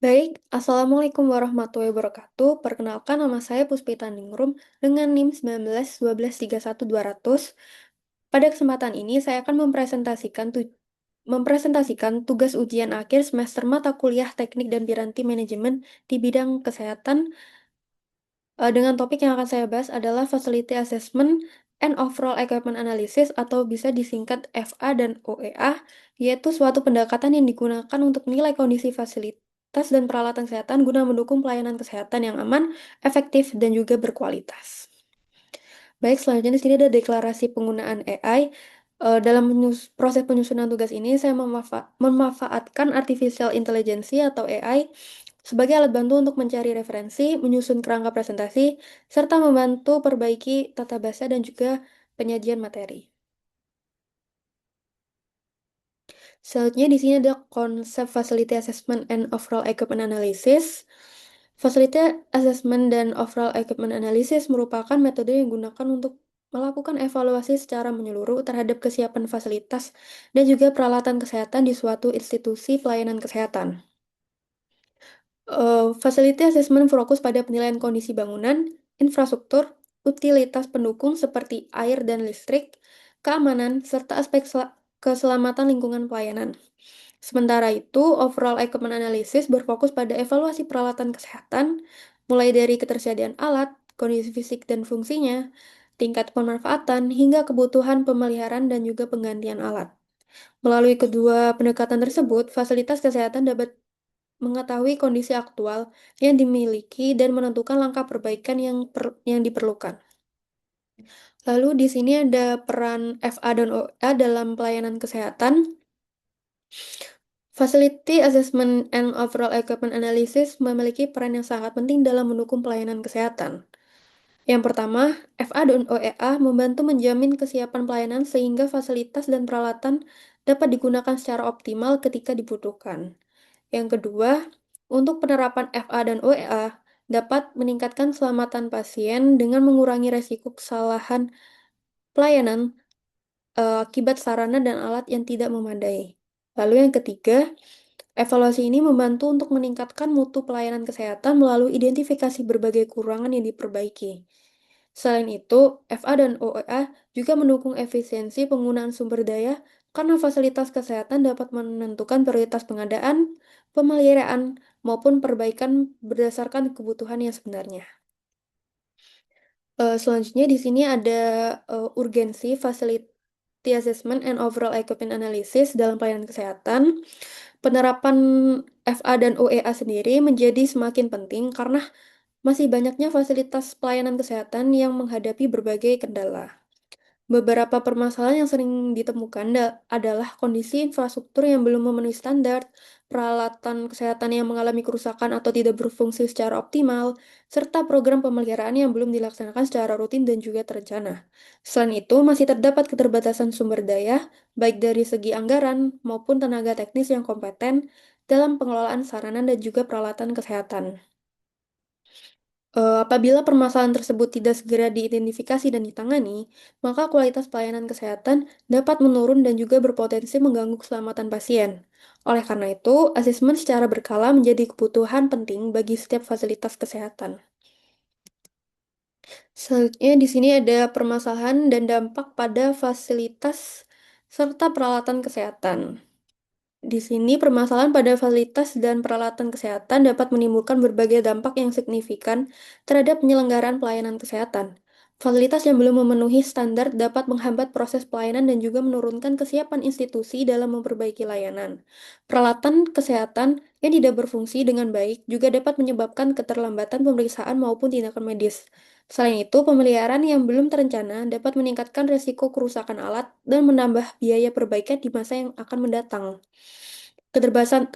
Baik, Assalamualaikum warahmatullahi wabarakatuh. Perkenalkan nama saya Puspita Ningrum dengan NIM 19 12 31 200. Pada kesempatan ini saya akan mempresentasikan tugas ujian akhir semester mata kuliah Teknik dan Piranti Manajemen di bidang kesehatan. Dengan topik yang akan saya bahas adalah Facility Assessment and Overall Equipment Analysis atau bisa disingkat FA dan OEA, yaitu suatu pendekatan yang digunakan untuk menilai kondisi fasilitas dan peralatan kesehatan guna mendukung pelayanan kesehatan yang aman, efektif, dan juga berkualitas. Baik, selanjutnya di sini ada deklarasi penggunaan AI. Dalam proses penyusunan tugas ini, saya memanfaatkan artificial intelligence atau AI sebagai alat bantu untuk mencari referensi, menyusun kerangka presentasi, serta membantu perbaiki tata bahasa dan juga penyajian materi. Selanjutnya di sini ada konsep Facility Assessment and Overall Equipment Analysis. Facility Assessment dan Overall Equipment Analysis merupakan metode yang digunakan untuk melakukan evaluasi secara menyeluruh terhadap kesiapan fasilitas dan juga peralatan kesehatan di suatu institusi pelayanan kesehatan. Facility assessment fokus pada penilaian kondisi bangunan, infrastruktur, utilitas pendukung seperti air dan listrik, keamanan, serta aspek keselamatan lingkungan pelayanan. Sementara itu, overall equipment analysis berfokus pada evaluasi peralatan kesehatan, mulai dari ketersediaan alat, kondisi fisik dan fungsinya, tingkat pemanfaatan, hingga kebutuhan pemeliharaan dan juga penggantian alat. Melalui kedua pendekatan tersebut, fasilitas kesehatan dapat mengetahui kondisi aktual yang dimiliki dan menentukan langkah perbaikan yang diperlukan. Lalu di sini ada peran FA dan OA dalam pelayanan kesehatan. Facility Assessment and Overall Equipment Analysis memiliki peran yang sangat penting dalam mendukung pelayanan kesehatan. Yang pertama, FA dan OEA membantu menjamin kesiapan pelayanan sehingga fasilitas dan peralatan dapat digunakan secara optimal ketika dibutuhkan. Yang kedua, untuk penerapan FA dan OEA dapat meningkatkan keselamatan pasien dengan mengurangi resiko kesalahan pelayanan akibat sarana dan alat yang tidak memadai. Lalu yang ketiga, evaluasi ini membantu untuk meningkatkan mutu pelayanan kesehatan melalui identifikasi berbagai kekurangan yang diperbaiki. Selain itu, FA dan OEA juga mendukung efisiensi penggunaan sumber daya karena fasilitas kesehatan dapat menentukan prioritas pengadaan, pemeliharaan, maupun perbaikan berdasarkan kebutuhan yang sebenarnya. Selanjutnya di sini ada urgensi Facility Assessment and Overall Equipment Analysis dalam pelayanan kesehatan. Penerapan FA dan OEA sendiri menjadi semakin penting karena masih banyaknya fasilitas pelayanan kesehatan yang menghadapi berbagai kendala. Beberapa permasalahan yang sering ditemukan adalah kondisi infrastruktur yang belum memenuhi standar, peralatan kesehatan yang mengalami kerusakan atau tidak berfungsi secara optimal, serta program pemeliharaan yang belum dilaksanakan secara rutin dan juga terencana. Selain itu, masih terdapat keterbatasan sumber daya, baik dari segi anggaran maupun tenaga teknis yang kompeten dalam pengelolaan sarana dan juga peralatan kesehatan. Apabila permasalahan tersebut tidak segera diidentifikasi dan ditangani, maka kualitas pelayanan kesehatan dapat menurun dan juga berpotensi mengganggu keselamatan pasien. Oleh karena itu, asesmen secara berkala menjadi kebutuhan penting bagi setiap fasilitas kesehatan. Selanjutnya, di sini ada permasalahan dan dampak pada fasilitas serta peralatan kesehatan. Di sini, permasalahan pada fasilitas dan peralatan kesehatan dapat menimbulkan berbagai dampak yang signifikan terhadap penyelenggaraan pelayanan kesehatan. Fasilitas yang belum memenuhi standar dapat menghambat proses pelayanan dan juga menurunkan kesiapan institusi dalam memperbaiki layanan. Peralatan kesehatan yang tidak berfungsi dengan baik juga dapat menyebabkan keterlambatan pemeriksaan maupun tindakan medis. Selain itu, pemeliharaan yang belum terencana dapat meningkatkan risiko kerusakan alat dan menambah biaya perbaikan di masa yang akan mendatang. Keterbatasan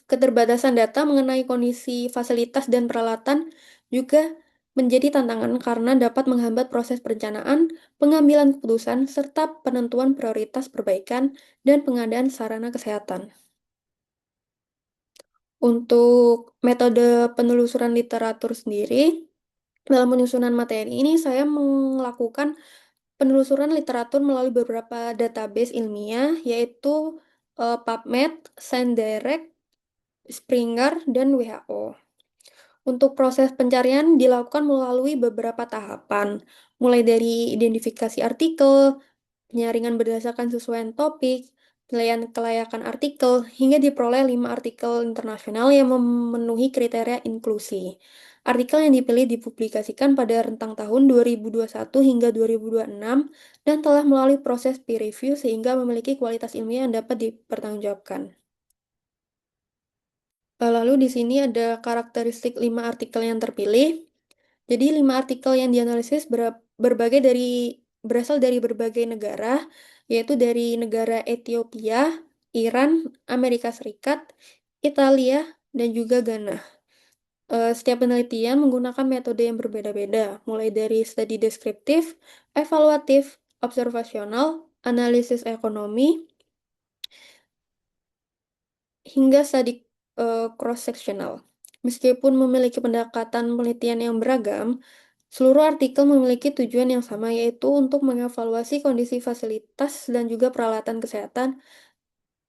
keterbatasan data mengenai kondisi fasilitas dan peralatan juga menjadi tantangan karena dapat menghambat proses perencanaan, pengambilan keputusan, serta penentuan prioritas perbaikan dan pengadaan sarana kesehatan. Untuk metode penelusuran literatur sendiri, dalam penyusunan materi ini saya melakukan penelusuran literatur melalui beberapa database ilmiah, yaitu PubMed, ScienceDirect, Springer, dan WHO. Untuk proses pencarian dilakukan melalui beberapa tahapan, mulai dari identifikasi artikel, penyaringan berdasarkan sesuaian topik, penilaian kelayakan artikel, hingga diperoleh 5 artikel internasional yang memenuhi kriteria inklusi. Artikel yang dipilih dipublikasikan pada rentang tahun 2021 hingga 2026 dan telah melalui proses peer review sehingga memiliki kualitas ilmiah yang dapat dipertanggungjawabkan. Lalu di sini ada karakteristik 5 artikel yang terpilih. Jadi 5 artikel yang dianalisis berasal dari berbagai negara, yaitu dari negara Ethiopia, Iran, Amerika Serikat, Italia, dan juga Ghana. Setiap penelitian menggunakan metode yang berbeda-beda, mulai dari studi deskriptif, evaluatif, observasional, analisis ekonomi, hingga studi cross-sectional. Meskipun memiliki pendekatan penelitian yang beragam, seluruh artikel memiliki tujuan yang sama, yaitu untuk mengevaluasi kondisi fasilitas dan juga peralatan kesehatan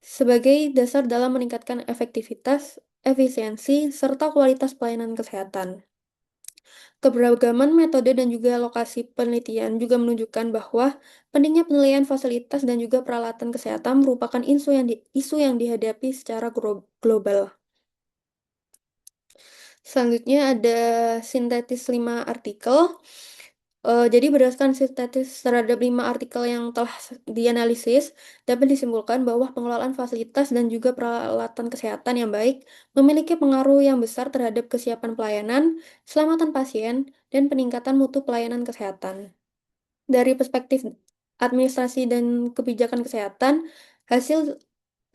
sebagai dasar dalam meningkatkan efektivitas, efisiensi, serta kualitas pelayanan kesehatan. Keberagaman metode dan juga lokasi penelitian juga menunjukkan bahwa pentingnya penilaian fasilitas dan juga peralatan kesehatan merupakan isu yang dihadapi secara global. Selanjutnya ada sintetis 5 artikel. Jadi berdasarkan sintetis terhadap 5 artikel yang telah dianalisis, dapat disimpulkan bahwa pengelolaan fasilitas dan juga peralatan kesehatan yang baik memiliki pengaruh yang besar terhadap kesiapan pelayanan, keselamatan pasien, dan peningkatan mutu pelayanan kesehatan. Dari perspektif administrasi dan kebijakan kesehatan, hasil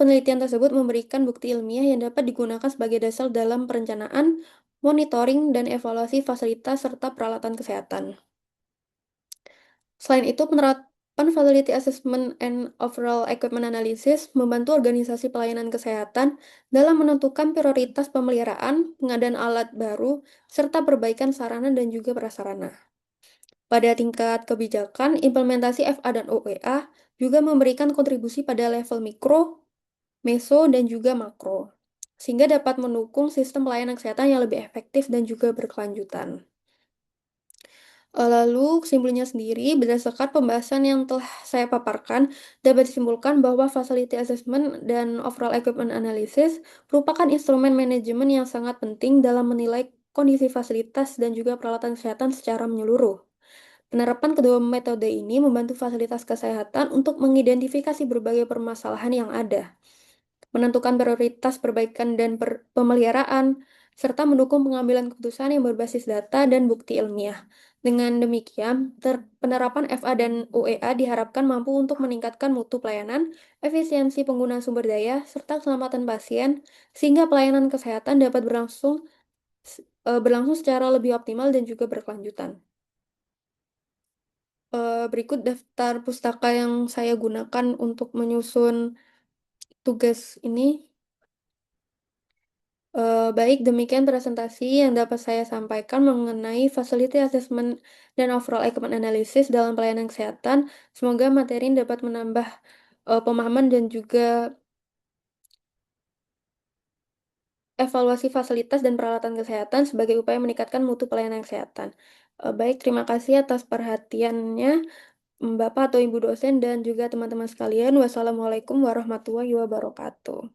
penelitian tersebut memberikan bukti ilmiah yang dapat digunakan sebagai dasar dalam perencanaan, monitoring, dan evaluasi fasilitas serta peralatan kesehatan. Selain itu, penerapan Facility Assessment and Overall Equipment Analysis membantu organisasi pelayanan kesehatan dalam menentukan prioritas pemeliharaan, pengadaan alat baru, serta perbaikan sarana dan juga prasarana. Pada tingkat kebijakan, implementasi FA dan OEA juga memberikan kontribusi pada level mikro, meso, dan juga makro, sehingga dapat mendukung sistem pelayanan kesehatan yang lebih efektif dan juga berkelanjutan. Lalu, kesimpulannya sendiri, berdasarkan pembahasan yang telah saya paparkan, dapat disimpulkan bahwa Facility Assessment dan Overall Equipment Analysis merupakan instrumen manajemen yang sangat penting dalam menilai kondisi fasilitas dan juga peralatan kesehatan secara menyeluruh. Penerapan kedua metode ini membantu fasilitas kesehatan untuk mengidentifikasi berbagai permasalahan yang ada, menentukan prioritas perbaikan dan pemeliharaan, serta mendukung pengambilan keputusan yang berbasis data dan bukti ilmiah. Dengan demikian, penerapan FA dan UEA diharapkan mampu untuk meningkatkan mutu pelayanan, efisiensi penggunaan sumber daya, serta keselamatan pasien, sehingga pelayanan kesehatan dapat berlangsung secara lebih optimal dan juga berkelanjutan. Berikut daftar pustaka yang saya gunakan untuk menyusun tugas ini. Baik, demikian presentasi yang dapat saya sampaikan mengenai Facility Assessment dan Overall Equipment Analysis dalam pelayanan kesehatan. Semoga materi ini dapat menambah pemahaman dan juga evaluasi fasilitas dan peralatan kesehatan sebagai upaya meningkatkan mutu pelayanan kesehatan. Baik, terima kasih atas perhatiannya, Bapak atau Ibu dosen dan juga teman-teman sekalian. Wassalamualaikum warahmatullahi wabarakatuh.